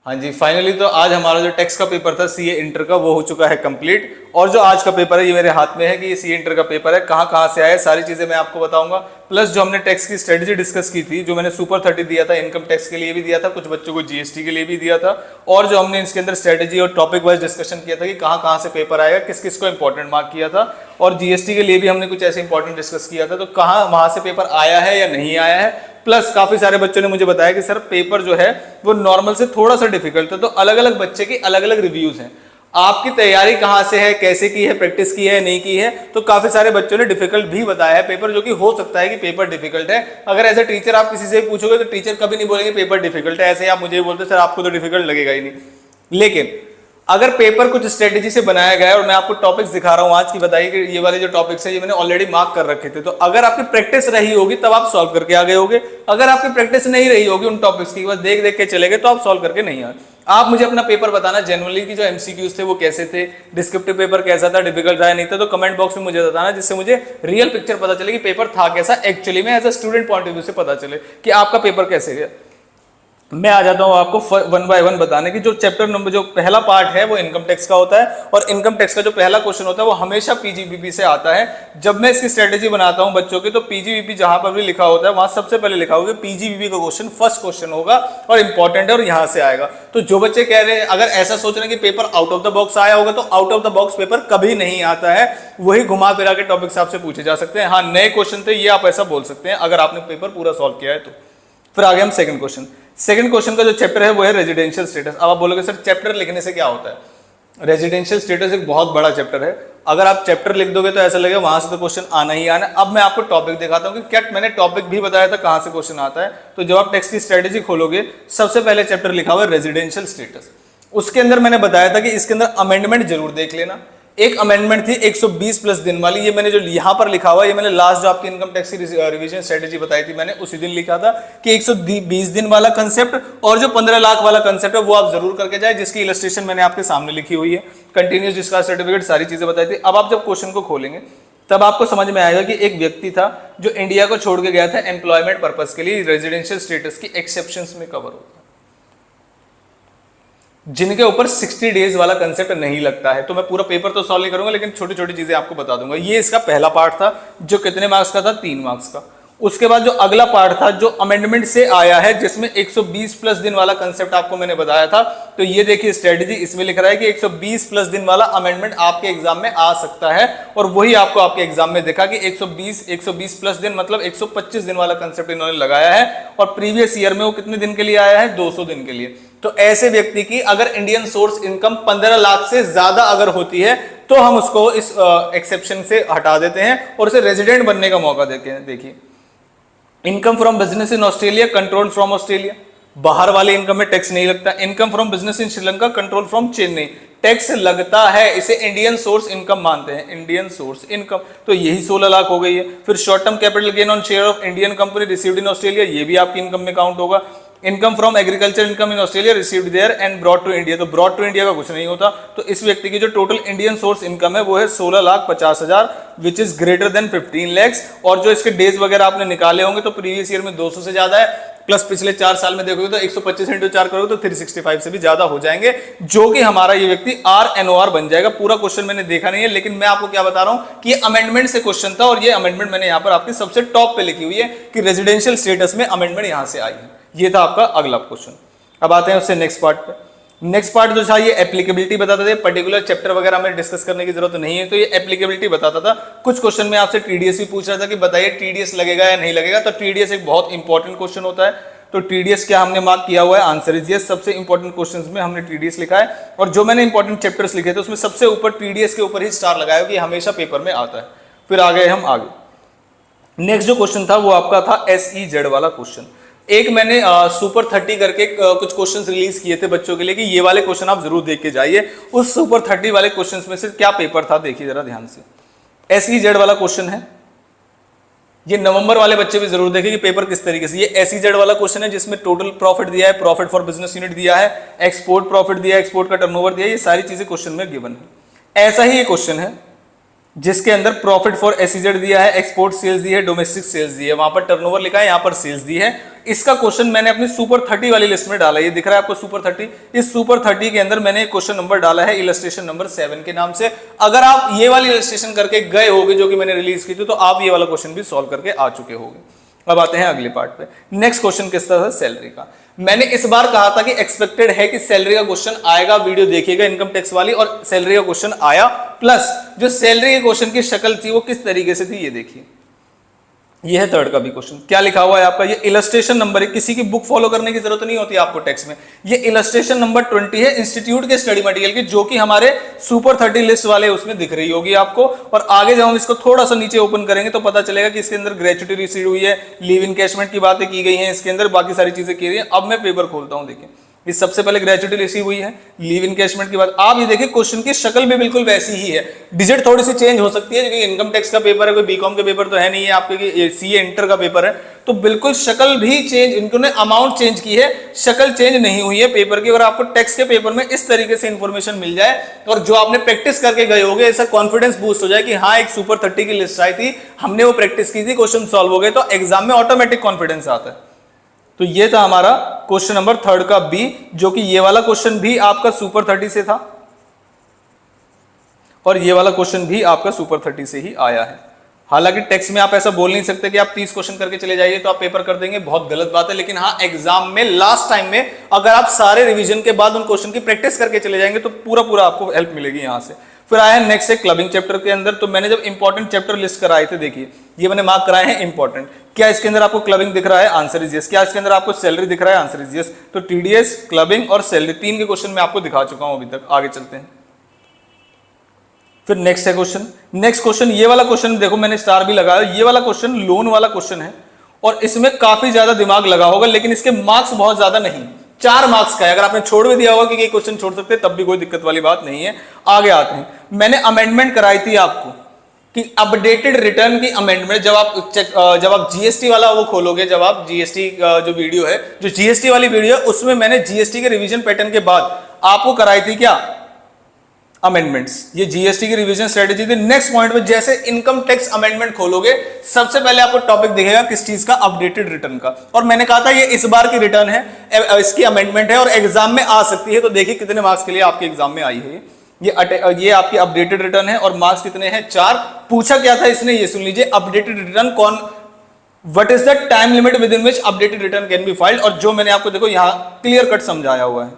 हाँ जी, फाइनली तो आज हमारा जो टेक्स्ट का पेपर था सीए इंटर का वो हो चुका है कंप्लीट। और जो आज का पेपर है ये मेरे हाथ में है कि ये सीए इंटर का पेपर है, कहाँ कहाँ से आया सारी चीजें मैं आपको बताऊंगा। प्लस जो हमने टैक्स की स्ट्रेटेजी डिस्कस की थी, जो मैंने सुपर 30 दिया था इनकम टैक्स के लिए भी दिया था, कुछ बच्चों को जीएसटी के लिए भी दिया था, और जो हमने इसके अंदर स्ट्रेटेजी और टॉपिक वाइज डिस्कशन किया था कि कहाँ कहाँ से पेपर आएगा, किस किस को इंपॉर्टेंट मार्क किया था, और जीएसटी के लिए भी हमने कुछ ऐसे इंपॉर्टेंट डिस्कस किया था, तो कहाँ वहां से पेपर आया है या नहीं आया है। प्लस काफी सारे बच्चों ने मुझे बताया कि सर पेपर जो है वो नॉर्मल से थोड़ा सा डिफिकल्ट है, तो अलग अलग बच्चे के अलग अलग रिव्यूज हैं। आपकी तैयारी कहां से है, कैसे की है, प्रैक्टिस की है, नहीं की है, तो काफी सारे बच्चों ने डिफिकल्ट भी बताया है पेपर, जो कि हो सकता है कि पेपर डिफिकल्ट है। अगर एज ए टीचर आप किसी से पूछोगे तो टीचर कभी नहीं बोलेंगे पेपर डिफिकल्ट है, ऐसे ही आप मुझे बोलते सर आपको तो डिफिकल्ट लगेगा ही नहीं। लेकिन अगर पेपर कुछ स्ट्रेटेजी से बनाया गया है, और मैं आपको टॉपिक्स दिखा रहा हूं आज की, बताइए कि ये वाले जो टॉपिक्स है ये मैंने ऑलरेडी मार्क कर रखे थे, तो अगर आपकी प्रैक्टिस रही होगी तब आप सॉल्व करके आ गए होगे। अगर आपकी प्रैक्टिस नहीं रही होगी उन टॉपिक्स की, बस देख देख के चले गए, तो आप सॉल्व करके नहीं आए। आप मुझे अपना पेपर बताना जनरली की जो एमसीक्यूज थे वो कैसे थे, डिस्क्रिप्टिव पेपर कैसा था, डिफिकल्ट था नहीं था, तो कमेंट बॉक्स में मुझे बताना, जिससे मुझे रियल पिक्चर पता चले कि पेपर था कैसा एक्चुअली में, as a student point of view से पता चले कि आपका पेपर कैसे गया। मैं आ जाता हूं आपको वन बाय वन बताने की। जो चैप्टर नंबर जो पहला पार्ट है वो इनकम टैक्स का होता है, और इनकम टैक्स का जो पहला क्वेश्चन होता है वो हमेशा पीजीबीपी से आता है। जब मैं इसकी स्ट्रेटेजी बनाता हूं बच्चों की, तो पीजीबीपी जहां पर भी लिखा होता है वहां सबसे पहले लिखा होगा पीजीबीपी का क्वेश्चन फर्स्ट क्वेश्चन होगा और इंपॉर्टेंट है और यहां से आएगा। तो जो बच्चे कह रहे हैं, अगर ऐसा सोच रहे हैं कि paper out of the box आया होगा, तो out of the box paper कभी नहीं आता है, वही घुमा फिरा के टॉपिक्स आपसे पूछे जा सकते हैं। हाँ, नए क्वेश्चन थे ये आप ऐसा बोल सकते हैं अगर आपने पेपर पूरा सॉल्व किया है तो। फिर आगे हम सेकंड क्वेश्चन। सेकंड क्वेश्चन का जो चैप्टर है वो है रेजिडेंशियल स्टेटस। अब आप बोलोगे सर चैप्टर लिखने से क्या होता है। रेजिडेंशियल स्टेटस एक बहुत बड़ा चैप्टर है, अगर आप चैप्टर लिख दोगे तो ऐसा लगेगा वहां से तो क्वेश्चन आना ही आना। अब मैं आपको टॉपिक दिखाता हूं कि क्या मैंने टॉपिक भी बताया था कहां से क्वेश्चन आता है। तो जब आप टेक्स्ट की स्ट्रेटेजी खोलोगे, सबसे पहले चैप्टर लिखा हुआ है रेजिडेंशियल स्टेटस। उसके अंदर मैंने बताया था कि इसके अंदर अमेंडमेंट जरूर देख लेना। एक अमेंडमेंट थी 120 प्लस दिन वाली, ये मैंने जो यहां पर लिखा हुआ है, ये मैंने लास्ट जो आपकी इनकम टैक्स की रिवीजन स्ट्रेटेजी बताई थी मैंने उसी दिन लिखा था कि 120 दिन वाला कंसेप्ट और जो 15 लाख वाला कंसेप्ट है वो आप जरूर करके जाए, जिसकी इलस्ट्रेशन मैंने आपके सामने लिखी हुई है। कंटिन्यूस डिस्कास सर्टिफिकेट सारी चीजें बताई थी। अब आप जब क्वेश्चन को खोलेंगे तब आपको समझ में आएगा कि एक व्यक्ति था जो इंडिया को छोड़ के गया था एम्प्लॉयमेंट पर्पज के लिए, रेजिडेंशियल स्टेटस की एक्सेप्शंस में कवर होता है, जिनके ऊपर 60 डेज वाला कंसेप्ट नहीं लगता है। तो मैं पूरा पेपर तो सॉल्व नहीं करूंगा, लेकिन छोटी छोटी चीजें आपको बता दूंगा। ये इसका पहला पार्ट था जो कितने मार्क्स का था, 3 मार्क्स का। उसके बाद जो अगला पार्ट था जो अमेंडमेंट से आया है, जिसमें 120 प्लस दिन वाला कंसेप्ट आपको मैंने बताया था। तो ये देखिए स्ट्रेटेजी, इसमें लिख रहा है कि 120 प्लस दिन वाला अमेंडमेंट आपके एग्जाम में आ सकता है, और वही आपको आपके एग्जाम में देखा कि 120 प्लस दिन मतलब 125 दिन वाला कंसेप्ट इन्होंने लगाया है, और प्रीवियस ईयर में वो कितने दिन के लिए आया है, 200 दिन के लिए। तो ऐसे व्यक्ति की अगर इंडियन सोर्स इनकम 15 लाख से ज्यादा अगर होती है तो हम उसको इस एक्सेप्शन से हटा देते हैं और उसे रेजिडेंट बनने का मौका देते हैं। देखिए, income from business in Australia control from Australia, बाहर वाले इनकम में टैक्स नहीं लगता। Income from business in Sri Lanka control from Chennai, tax लगता है, इसे इंडियन सोर्स इनकम मानते हैं, इंडियन सोर्स इनकम। तो यही 16 लाख हो गई है। फिर short term capital gain on share of Indian company received in Australia, ये भी आपकी इनकम में काउंट होगा। Income from agriculture income in Australia received there and brought to India, तो ब्रॉट टू इंडिया का कुछ नहीं होता। तो इस व्यक्ति की जो टोटल इंडियन सोर्स इनकम है वो है 16,50,000, which is greater than 15 lakhs. और जो इसके डेज वगैरह आपने निकाले होंगे तो प्रीवियस ईयर में 200 से ज्यादा है, प्लस पिछले 4 साल में देखोगे तो 125 इंटू 4 करोगे तो 365 से भी ज्यादा हो जाएंगे, जो कि हमारा ये व्यक्ति RNOR बन जाएगा। पूरा क्वेश्चन मैंने देखा नहीं है, लेकिन मैं आपको क्या बता रहा हूं कि ये अमेंडमेंट से क्वेश्चन था, और ये अमेंडमेंट मैंने यहां पर आपकी सबसे टॉप पे लिखी हुई है कि रेजिडेंशियल स्टेटस में अमेंडमेंट यहां से आई है। ये था आपका अगला क्वेश्चन। अब आते हैं उससे नेक्स्ट पार्ट पे। नेक्स्ट पार्ट जो था ये एप्लीकेबिलिटी बताता था, पर्टिकुलर चैप्टर वगैरह में डिस्कस करने की जरूरत नहीं है, तो ये एप्लीकेबिलिटी बताता था। कुछ क्वेश्चन में आपसे टीडीएस भी पूछ रहा था कि बताइए टीडीएस लगेगा या नहीं लगेगा। तो टीडीएस एक बहुत इंपॉर्टेंट क्वेश्चन होता है। तो टीडीएस क्या हमने मार्क किया हुआ है, आंसर इज यस। सबसे इंपॉर्टेंट क्वेश्चंस में हमने टीडीएस लिखा है, और जो मैंने इंपॉर्टेंट चैप्टर्स लिखे थे उसमें सबसे ऊपर टीडीएस के ऊपर ही स्टार लगाया कि हमेशा पेपर में आता है। फिर आ गए हम आगे। नेक्स्ट जो क्वेश्चन था वो आपका था SEZ वाला क्वेश्चन। एक मैंने सुपर 30 करके कुछ क्वेश्चंस रिलीज किए थे बच्चों के लिए कि ये वाले क्वेश्चन आप जरूर देख के जाइए। उस सुपर 30 वाले क्वेश्चंस में से क्या पेपर था, देखिए जरा ध्यान से। SEZ वाला क्वेश्चन है, ये नवंबर वाले बच्चे भी जरूर देखें कि पेपर किस तरीके से। ये SEZ वाला क्वेश्चन है जिसमें टोटल प्रॉफिट दिया है, प्रॉफिट फॉर बिजनेस यूनिट दिया है, एक्सपोर्ट प्रॉफिट दिया है, एक्सपोर्ट का टर्नओवर दिया है, ये सारी चीजें क्वेश्चन में गिवन है। ऐसा ही ये क्वेश्चन है जिसके अंदर प्रॉफिट फॉर एसईजेड दिया है, एक्सपोर्ट सेल्स दी है, डोमेस्टिक सेल्स दी है, वहां पर टर्नओवर लिखा है, यहां पर सेल्स दी है। इसका क्वेश्चन मैंने अपनी सुपर 30 वाली लिस्ट में डाला, ये दिख रहा है आपको सुपर 30। इस सुपर 30 के अंदर मैंने क्वेश्चन नंबर डाला है इलस्ट्रेशन नंबर 7 के नाम से। अगर आप ये वाली इलस्ट्रेशन करके गए होगे जो कि मैंने रिलीज की थी, तो आप ये वाला क्वेश्चन भी सॉल्व करके आ चुके होंगे। अब आते हैं अगले पार्ट पे। नेक्स्ट क्वेश्चन किस तरह था? सैलरी का। मैंने इस बार कहा था कि एक्सपेक्टेड है कि सैलरी का क्वेश्चन आएगा, वीडियो देखिएगा इनकम टैक्स वाली, और सैलरी का क्वेश्चन आया। प्लस जो सैलरी के क्वेश्चन की शक्ल थी वो किस तरीके से थी, ये देखिए। ये है थर्ड का भी क्वेश्चन। क्या लिखा हुआ है आपका? ये इलस्ट्रेशन नंबर है, किसी की बुक फॉलो करने की जरूरत नहीं होती आपको टेक्स्ट में। ये इलस्ट्रेशन नंबर 20 है इंस्टीट्यूट के स्टडी मटेरियल की, जो कि हमारे सुपर 30 लिस्ट वाले उसमें दिख रही होगी आपको। और आगे जब हम इसको थोड़ा सा नीचे ओपन करेंगे तो पता चलेगा कि इसके अंदर ग्रेच्युटी रिसीव हुई है, लीव इनकैशमेंट की बातें की गई हैं इसके अंदर, बाकी सारी चीजें की गई हैं। अब मैं पेपर खोलता हूं, देखिए इस सबसे पहले ग्रेच्युटी रिसीव हुई है, लीव इनकैशमेंट की बात। आप ये देखिए क्वेश्चन की शक्ल भी बिल्कुल वैसी ही है, डिजिट थोड़ी सी चेंज हो सकती है, क्योंकि इनकम टैक्स का पेपर है, कोई बीकॉम का पेपर तो है नहीं है आपके, सीए इंटर का पेपर है, तो बिल्कुल शक्ल भी चेंज, इन्होंने अमाउंट चेंज की है, शक्ल चेंज नहीं हुई है पेपर की। अगर आपको टैक्स के पेपर में इस तरीके से इंफॉर्मेशन मिल जाए और जो आपने प्रैक्टिस करके गए होगे, ऐसा कॉन्फिडेंस बूस्ट हो जाए कि हाँ एक सुपर 30 की लिस्ट आई थी, हमने वो प्रैक्टिस की थी, क्वेश्चन सॉल्व हो गए, तो एग्जाम में ऑटोमेटिक कॉन्फिडेंस आता है। तो ये था हमारा क्वेश्चन नंबर थर्ड का बी, जो कि ये वाला क्वेश्चन भी आपका सुपर 30 से था और ये वाला क्वेश्चन भी आपका सुपर 30 से ही आया है। हालांकि टेक्स्ट में आप ऐसा बोल नहीं सकते कि आप 30 क्वेश्चन करके चले जाइए तो आप पेपर कर देंगे, बहुत गलत बात है। लेकिन हाँ एग्जाम में लास्ट टाइम में अगर आप सारे रिवीजन के बाद उन क्वेश्चन की प्रैक्टिस करके चले जाएंगे तो पूरा आपको हेल्प मिलेगी यहां से। फिर आया है नेक्स्ट है क्लबिंग चैप्टर के अंदर। तो मैंने जब इंपॉर्टेंट चैप्टर लिस्ट कराए थे, देखिए ये मैंने मार्क कराए हैं इंपॉर्टेंट। क्या इसके अंदर आपको क्लबिंग दिख रहा है? Answer is yes. क्या इसके अंदर आपको सैलरी दिख रहा है? Answer is yes. तो टीडीएस, क्लबिंग और सैलरी, 3 के क्वेश्चन मैं आपको दिखा चुका हूं अभी तक। आगे चलते हैं। फिर नेक्स्ट है क्वेश्चन। नेक्स्ट क्वेश्चन, ये वाला क्वेश्चन देखो मैंने स्टार भी लगाया, ये वाला क्वेश्चन लोन वाला क्वेश्चन है और इसमें काफी ज्यादा दिमाग लगा होगा, लेकिन इसके मार्क्स बहुत ज्यादा नहीं, 4 मार्क्स का है। अगर आपने छोड़ भी दिया होगा कि ये क्वेश्चन छोड़ सकते हैं तब भी कोई दिक्कत वाली बात नहीं है। आगे आते हैं। मैंने अमेंडमेंट कराई थी आपको कि अपडेटेड रिटर्न की अमेंडमेंट, जब आप जीएसटी वाला वो खोलोगे, जब आप जीएसटी जो वीडियो है, जो जीएसटी वाली वीडियो है, उसमें मैंने जीएसटी के रिवीजन पैटर्न के बाद आपको कराई थी क्या? अमेंडमेंट्स। ये जीएसटी की रिवीजन स्ट्रेटेजी थी। नेक्स्ट पॉइंट में जैसे इनकम टैक्स अमेंडमेंट खोलोगे, सबसे पहले आपको टॉपिक दिखेगा किस चीज का? अपडेटेड रिटर्न का। और मैंने कहा था ये इस बार की रिटर्न है, इसकी अमेंडमेंट है और एग्जाम में आ सकती है। तो देखिए कितने मार्क्स के लिए आपके एग्जाम में आई है। ये आपकी अपडेटेड रिटर्न है और मार्क्स कितने हैं? 4। पूछा क्या था इसने, ये सुन लीजिए। अपडेटेड रिटर्न कौन, what is the time limit with in which updated return can be filed? और जो मैंने आपको देखो यहां क्लियर कट समझाया हुआ है,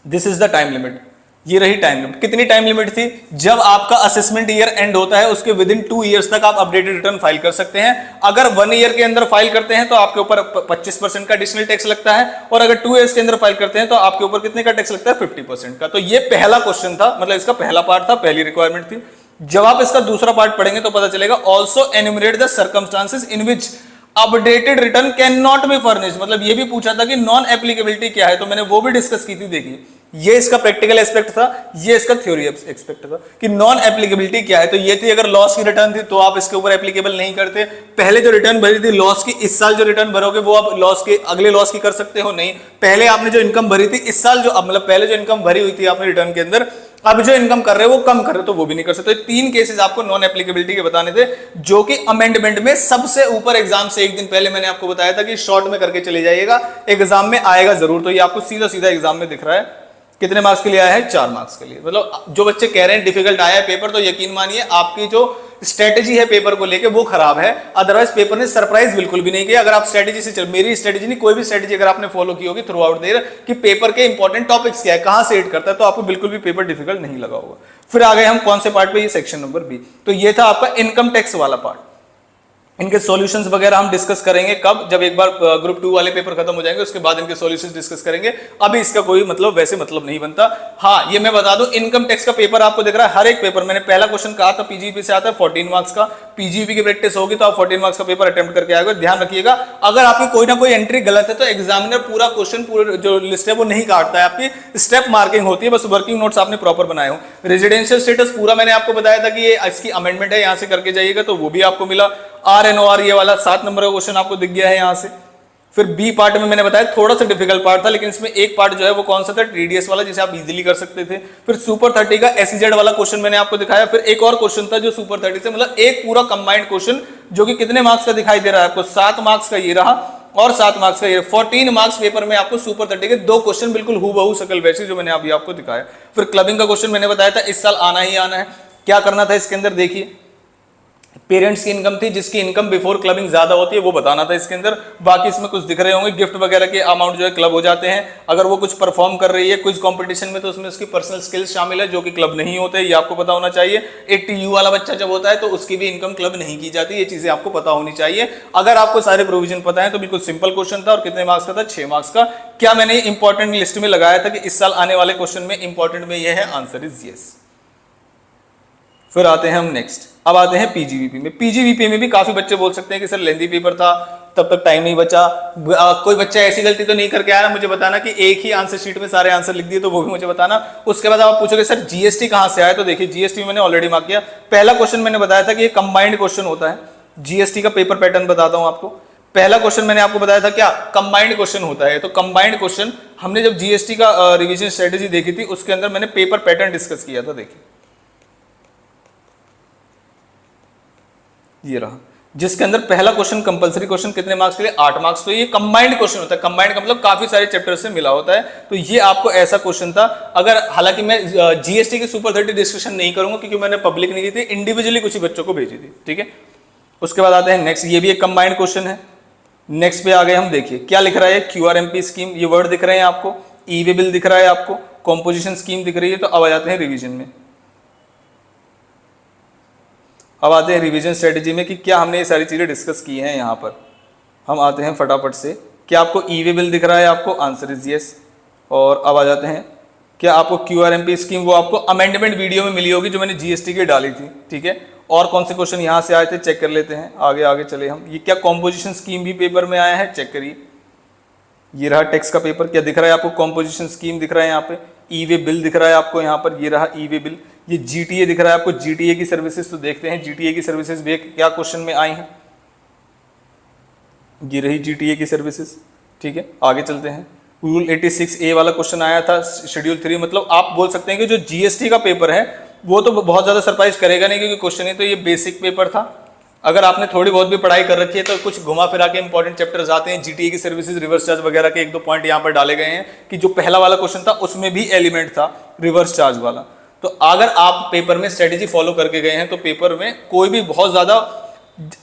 this is the time limit. ये रही टाइम लिमिट। कितनी टाइम लिमिट थी? जब आपका असेसमेंट ईयर एंड होता है उसके विद इन 2 ईयर्स तक आप अपडेटेड रिटर्न फाइल कर सकते हैं। अगर 1 ईयर के अंदर फाइल करते हैं तो आपके ऊपर 25% का एडिशनल टैक्स लगता है, और अगर 2 ईयर्स के अंदर फाइल करते हैं तो आपके ऊपर कितने का टैक्स लगता है? 50% का। तो ये पहला क्वेश्चन था, मतलब इसका पहला पार्ट था, पहली रिक्वायरमेंट थी। जब आप इसका दूसरा पार्ट पढ़ेंगे तो पता चलेगा also enumerate the circumstances in which updated return can not be furnished. मतलब ये भी पूछा था कि नॉन एप्लीकेबिलिटी क्या है, तो मैंने वो भी डिस्कस की थी। देखिए ये इसका प्रैक्टिकल एस्पेक्ट था, ये इसका थ्योरी एस्पेक्ट था कि नॉन एप्लीकेबिलिटी क्या है। तो ये थी अगर लॉस की रिटर्न थी तो आप इसके ऊपर एप्लीकेबल नहीं करते। पहले जो रिटर्न भरी थी लॉस की, इस साल जो रिटर्न भरोगे वो आप लॉस के अगले लॉस की कर सकते हो नहीं। पहले आपने जो इनकम भरी थी इस साल, जो मतलब पहले जो इनकम भरी हुई थी आपने रिटर्न के अंदर, अब जो इनकम कर रहे हो वो कम कर रहे हो तो वो भी नहीं कर सकते। 3 केसेस आपको नॉन एप्लीकेबिलिटी के बताने थे, जो कि अमेंडमेंट में सबसे ऊपर एग्जाम से एक दिन पहले मैंने आपको बताया था कि शॉर्ट में करके चले जाइएगा, एग्जाम में आएगा जरूर। तो ये आपको सीधा सीधा एग्जाम में दिख रहा है। कितने मार्क्स के लिए आया है? 4 मार्क्स के लिए। मतलब जो बच्चे कह रहे हैं डिफिकल्ट आया है पेपर, तो यकीन मानिए आपकी जो स्ट्रेटेजी है पेपर को लेके वो खराब है। अदरवाइज पेपर ने सरप्राइज बिल्कुल भी नहीं किया। अगर आप स्ट्रेटेजी से चल, मेरी स्ट्रेटेजी नहीं, कोई भी स्ट्रेटेजी अगर आपने फॉलो की होगी थ्रू आउट देर कि पेपर के इंपॉर्टेंट टॉपिक्स क्या है, कहां से हिट करता है, तो आपको बिल्कुल भी पेपर डिफिकल्ट नहीं लगा होगा। फिर आ गए हम कौन से पार्ट पे? ये सेक्शन नंबर बी। तो ये था आपका इनकम टैक्स वाला पार्ट। इनके सॉल्यूशंस वगैरह हम डिस्कस करेंगे कब? जब एक बार ग्रुप 2 वाले पेपर खत्म हो जाएंगे उसके बाद इनके सॉल्यूशंस डिस्कस करेंगे। अभी इसका कोई मतलब वैसे मतलब नहीं बनता। हाँ ये मैं बता दूं, इनकम टैक्स का पेपर आपको दिख रहा है, हर एक पेपर, मैंने पहला क्वेश्चन कहा था पीजीपी से आता है 14 मार्क्स का। पीजीपी की प्रैक्टिस होगी तो आप 14 मार्क्स का पेपर अटेम्प्ट करके आएगा। ध्यान रखिएगा अगर आपकी कोई ना कोई एंट्री गलत है तो एग्जामिनर पूरा क्वेश्चन, पूरे जो लिस्ट है वो नहीं काटता है, आपकी स्टेप मार्किंग होती है, बस वर्किंग नोट्स आपने प्रॉपर बनाए हो। रेजिडेंशियल स्टेटस पूरा मैंने आपको बताया था कि ये इसकी अमेंडमेंट है, यहां से करके जाइएगा तो वो भी आपको मिला। RNOR ये वाला 7 नंबर का क्वेश्चन आपको दिख गया है यहां से। फिर बी पार्ट में मैंने बताया थोड़ा सा डिफिकल्ट पार्ट था, लेकिन इसमें एक पार्ट जो है वो कौन सा था, टीडीएस वाला, जिसे आप इजीली कर सकते थे। फिर सुपर 30 का एसईजेड वाला क्वेश्चन मैंने आपको दिखाया। फिर एक और क्वेश्चन था जो सुपर 30 से, मतलब एक पूरा कंबाइंड क्वेश्चन जो कि कितने मार्क्स का दिखाई दे रहा है आपको, 7 मार्क्स का ये रहा और 7 मार्क्स का ये, 14 मार्क्स पेपर में आपको सुपर 30 के 2 क्वेश्चन बिल्कुल हूबहू शकल वैसे जो मैंने अभी आपको दिखाया। फिर क्लबिंग का क्वेश्चन मैंने बताया था इस साल आना ही आना है। क्या करना था इसके अंदर, देखिए पेरेंट्स की इनकम थी, जिसकी इनकम बिफोर क्लबिंग ज्यादा होती है वो बताना था इसके अंदर। बाकी इसमें कुछ दिख रहे होंगे गिफ्ट वगैरह के अमाउंट जो है क्लब हो जाते हैं। अगर वो कुछ परफॉर्म कर रही है कुछ कंपटीशन में तो उसमें उसकी पर्सनल स्किल्स शामिल है जो कि क्लब नहीं होते, ये आपको पता होना चाहिए। 80U वाला बच्चा जब होता है तो उसकी भी इनकम क्लब नहीं की जाती, ये चीजें आपको पता होनी चाहिए। अगर आपको सारे प्रोविजन पता है तो बिल्कुल सिंपल क्वेश्चन था। और कितने मार्क्स का था, 6 मार्क्स का। क्या मैंने इंपॉर्टेंट लिस्ट में लगाया था कि इस साल आने वाले क्वेश्चन में इंपॉर्टेंट में यह है, आंसर इज यस। फिर आते हैं हम नेक्स्ट, अब आते हैं पीजीवीपी में। पीजीवीपी में भी काफी बच्चे बोल सकते हैं कि सर लेंथी पेपर था, तब तक टाइम नहीं बचा। कोई बच्चा ऐसी गलती तो नहीं करके आया, मुझे बताना कि एक ही आंसर शीट में सारे आंसर लिख दिए, तो वो भी मुझे बताना। उसके बाद आप पूछोगे सर जीएसटी कहां से आया, तो देखिए जीएसटी मैंने ऑलरेडी मार्क किया। पहला क्वेश्चन मैंने बताया था कि ये कंबाइंड क्वेश्चन होता है। जीएसटी का पेपर पैटर्न बताता हूं आपको। पहला क्वेश्चन मैंने आपको बताया था क्या, कंबाइंड क्वेश्चन होता है। तो कंबाइंड क्वेश्चन हमने जब जीएसटी का रिवीजन स्ट्रेटेजी देखी थी उसके अंदर मैंने पेपर पैटर्न डिस्कस किया था। देखिए ये रहा, जिसके अंदर पहला क्वेश्चन कंपलसरी क्वेश्चन कितने मार्क्स के लिए, 8 मार्क्स। तो ये कंबाइंड क्वेश्चन होता है। कंबाइंड का मतलब काफी सारे चैप्टर से मिला होता है। तो ये आपको ऐसा क्वेश्चन था। अगर हालांकि मैं जीएसटी की सुपर 30 डिस्कशन नहीं करूंगा क्योंकि मैंने पब्लिक नहीं दी थी, इंडिविजुअली कुछ ही बच्चों को भेजी थी, ठीक है। उसके बाद आते हैं नेक्स्ट, ये भी एक कंबाइंड क्वेश्चन है। नेक्स्ट पे आ गए हम, देखिए क्या लिख रहा है, क्यूआरएमपी स्कीम, ये वर्ड दिख रहे हैं आपको, ई वे बिल दिख रहा है आपको, कॉम्पोजिशन स्कीम दिख रही है। तो अब आ जाते हैं रिविजन में। अब आते हैं रिवीजन स्ट्रेटेजी में कि क्या हमने ये सारी चीजें डिस्कस की हैं। यहाँ पर हम आते हैं फटाफट से, क्या आपको ई वे बिल दिख रहा है आपको, आंसर इज यस। और अब आ जाते हैं, क्या आपको क्यूआरएमपी स्कीम, वो आपको अमेंडमेंट वीडियो में मिली होगी जो मैंने जीएसटी की डाली थी, ठीक है। और कौन से क्वेश्चन यहाँ से आए थे चेक कर लेते हैं, आगे आगे चले हम। ये क्या कॉम्पोजिशन स्कीम भी पेपर में आया है, चेक करिए। ये रहा टैक्स का पेपर, क्या दिख रहा है आपको, कॉम्पोजिशन स्कीम दिख रहा है यहाँ पे, ई वे बिल दिख रहा है आपको यहाँ पर, ये रहा ई वे बिल। ये जीटीए दिख रहा है आपको, जीटीए की सर्विसेज। तो देखते हैं जीटीए की सर्विसेज भी क्या क्वेश्चन में आई हैं। ये रही जीटीए की सर्विसेज, ठीक है। आगे चलते हैं, रूल 86A वाला क्वेश्चन आया था शेड्यूल 3। मतलब आप बोल सकते हैं कि जो जीएसटी का पेपर है वो तो बहुत ज्यादा सरप्राइज करेगा नहीं, क्योंकि क्वेश्चन ही तो ये बेसिक पेपर था। अगर आपने थोड़ी बहुत भी पढ़ाई कर रखी है तो कुछ घुमा फिरा के इंपॉर्टेंट चैप्टर्स आते हैं। जीटीए की सर्विसेज, रिवर्स चार्ज वगैरह के 1-2 पॉइंट यहाँ पर डाले गए हैं कि जो पहला वाला क्वेश्चन था उसमें भी एलिमेंट था रिवर्स चार्ज वाला। तो अगर आप पेपर में स्ट्रेटेजी फॉलो करके गए हैं तो पेपर में कोई भी बहुत ज्यादा,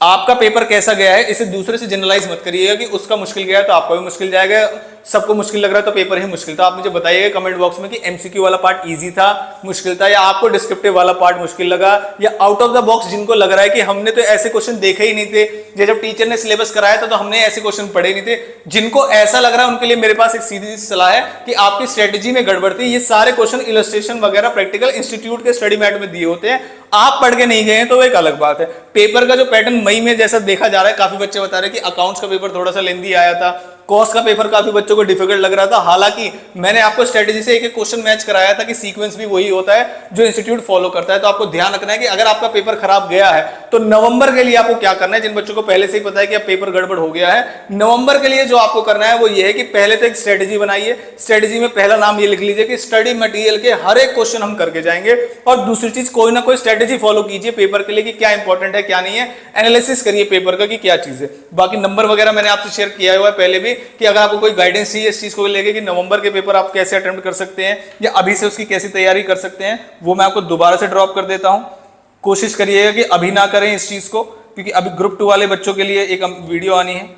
आपका पेपर कैसा गया है इसे दूसरे से जनरलाइज मत करिएगा कि उसका मुश्किल गया है तो आपका भी मुश्किल जाएगा, सबको मुश्किल लग रहा है तो पेपर ही मुश्किल था। आप मुझे बताइएगा कमेंट बॉक्स में कि एमसीक्यू वाला पार्ट इजी था, मुश्किल था, या आपको डिस्क्रिप्टिव वाला पार्ट मुश्किल लगा, या आउट ऑफ द बॉक्स जिनको लग रहा है कि हमने तो ऐसे क्वेश्चन देखे ही नहीं थे, जब टीचर ने सिलेबस कराया था तो हमने ऐसे क्वेश्चन पढ़े नहीं थे। जिनको ऐसा लग रहा है उनके लिए मेरे पास एक सीधी सलाह है कि आपकी स्ट्रेटेजी में गड़बड़ थी। ये सारे क्वेश्चन इलस्ट्रेशन वगैरह प्रैक्टिकल इंस्टीट्यूट के स्टडी मैट में दिए होते हैं, आप पढ़ के नहीं गए हैं तो वो एक अलग बात है। पेपर का जो पैटर्न मई में जैसा देखा जा रहा है, काफी बच्चे बता रहे हैं कि अकाउंट्स का पेपर थोड़ा सा लेंदी आया था, कॉस्ट का पेपर काफी बच्चों को डिफिकल्ट लग रहा था। हालांकि मैंने आपको स्ट्रेटेजी से एक क्वेश्चन मैच कराया था कि सीक्वेंस भी वही होता है जो इंस्टीट्यूट फॉलो करता है। तो आपको ध्यान रखना है कि अगर आपका पेपर खराब गया है तो नवंबर के लिए आपको क्या करना है। जिन बच्चों को पहले से ही पता है कि अब पेपर गड़बड़ हो गया है, नवंबर के लिए जो आपको करना है वो ये है कि पहले तो एक स्ट्रेटेजी बनाइए। स्ट्रेटेजी में पहला नाम ये लिख लीजिए कि स्टडी मटेरियल के हर एक क्वेश्चन हम करके जाएंगे। और दूसरी चीज, कोई ना कोई स्ट्रेटेजी फॉलो कीजिए पेपर के लिए कि क्या इंपॉर्टेंट है क्या नहीं है, एनालिसिस करिए पेपर का कि क्या चीज है। बाकी नंबर वगैरह मैंने आपसे शेयर किया हुआ है पहले भी कि अगर आपको कोई गाइडेंस चाहिए इस चीज को लेके कि नवंबर के पेपर आप कैसे अटेम्प्ट कर सकते हैं या अभी से उसकी कैसी तैयारी कर सकते हैं, वो मैं आपको दोबारा से ड्रॉप कर देता हूं। कोशिश करिएगा कि अभी ना करें इस चीज को, क्योंकि अभी ग्रुप 2 वाले बच्चों के लिए एक वीडियो आनी है।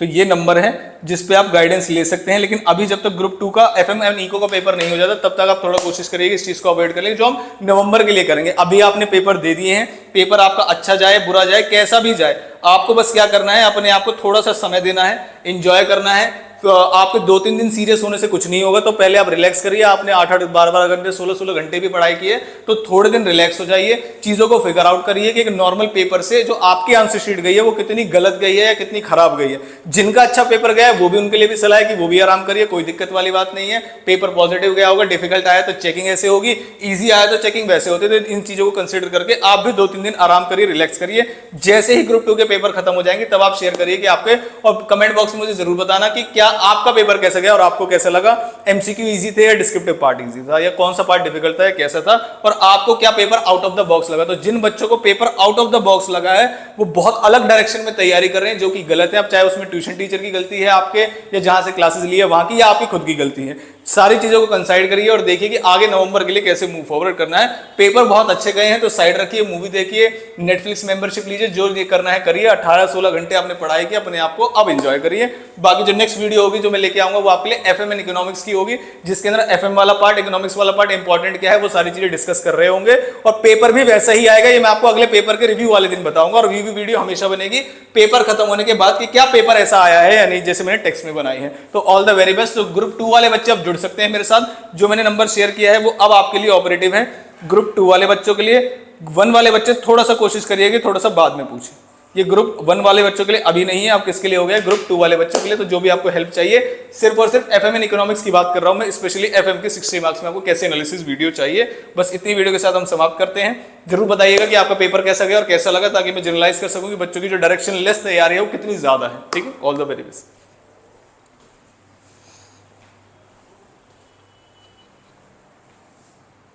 तो ये नंबर है जिस पे आप गाइडेंस ले सकते हैं। लेकिन अभी जब तक ग्रुप 2 का एफएम एंड इको का पेपर नहीं हो जाता तब तक आप थोड़ा कोशिश करिएगा इस चीज को अवॉइड कर लेंगे, जो हम नवंबर के लिए करेंगे। अभी आपने पेपर दे दिए हैं, पेपर आपका अच्छा जाए बुरा जाए कैसा भी जाए, आपको बस क्या करना है, अपने आप को थोड़ा सा समय देना है, एंजॉय करना है, तो आपके 2-3 दिन सीरियस होने से कुछ नहीं होगा, तो पहले आप रिलैक्स करिए। आपने 8-8 12-12 घंटे 16-16 घंटे भी पढ़ाई की है, तो थोड़े दिन रिलैक्स हो जाइए, चीजों को फिगर आउट करिए कि एक नॉर्मल पेपर से जो आपकी आंसर शीट गई है वो कितनी गलत गई है या कितनी खराब गई है। जिनका अच्छा पेपर गया है वो भी, उनके लिए भी सलाह है कि वो भी आराम करिए, कोई दिक्कत वाली बात नहीं है। पेपर पॉजिटिव गया होगा, डिफिकल्ट आया तो चेकिंग ऐसे होगी, ईजी आया तो चेकिंग वैसे होती है। तो इन चीजों को कंसिडर करके आप भी 2-3 दिन आराम करिए, रिलैक्स करिए। जैसे ही ग्रुप 2 के पेपर खत्म हो जाएंगे तब आप शेयर करिए कि आपके, और कमेंट बॉक्स में मुझे जरूर बताना कि क्या आपका पेपर कैसा गया और आपको कैसा लगा। एमसीक्यू इजी थे या डिस्क्रिप्टिव पार्ट इजी था, या कौन सा पार्ट डिफिकल्ट था या कैसा था, और आपको क्या paper out of the box लगा। तो जिन बच्चों को paper out of the box लगा है वो बहुत अलग डायरेक्शन में तैयारी कर रहे हैं, जो कि गलत है। अब चाहे उसमें ट्यूशन टीचर की गलती है आपके, या जहां से क्लासेस ली है वहां की, या आपकी खुद की गलती है। सारी चीजों को कंसाइड करिए और देखिए कि आगे नवंबर के लिए कैसे मूव फॉरवर्ड करना है। पेपर बहुत अच्छे गए हैं तो साइड रखिए, मूवी देखिए, नेटफ्लिक्स मेंबरशिप लीजिए, जो ये करना है करिए। 18-16 घंटे आपने पढ़ाई की, अपने आप को अब एंजॉय करिए। बाकी जो नेक्स्ट वीडियो होगी जो मैं लेके आऊंगा वो आपके लिए एफएम एंड इकोनॉमिक्स की होगी, जिसके अंदर एफएम वाला पार्ट, इकोनॉमिक्स वाला पार्ट, इंपॉर्टेंट क्या है वो सारी चीजें डिस्कस कर रहे होंगे। और पेपर भी वैसा ही आएगा, ये मैं आपको अगले पेपर के रिव्यू वाले दिन बताऊंगा। और रिव्यू वीडियो हमेशा बनेगी पेपर खत्म होने के बाद कि क्या पेपर ऐसा आया है या नहीं, जैसे मैंने टेक्स्ट में बनाई है। तो ऑल द वेरी बेस्ट। तो ग्रुप 2 वाले बच्चे अब जुड़ सकते हैं मेरे साथ, जो मैंने नंबर शेयर किया है वो अब आपके लिए ऑपरेटिव है ग्रुप 2 वाले बच्चों के लिए। 1 वाले बच्चे थोड़ा सा कोशिश करिए कि थोड़ा सा बाद में पूछें, ये ग्रुप 1 वाले बच्चों के लिए अभी नहीं है। आप किसके लिए हो गया? ग्रुप 2 वाले बच्चों के लिए। तो जो भी आपको हेल्प चाहिए, सिर्फ और सिर्फ एफएम एंड इकोनॉमिक्स की बात कर रहा हूं मैं, स्पेशली एफएम के 60 मार्क्स में आपको कैसे एनालिसिस वीडियो चाहिए। बस इतनी वीडियो के साथ हम समाप्त करते हैं। जरूर बताइएगा कि आपका पेपर कैसा गया और कैसा लगा, ताकि मैं जनरलाइज कर सकूं कि बच्चों की जो डायरेक्शन लेस तैयारी है वो कितनी ज्यादा है। ठीक है, ऑल द वेरी बेस्ट।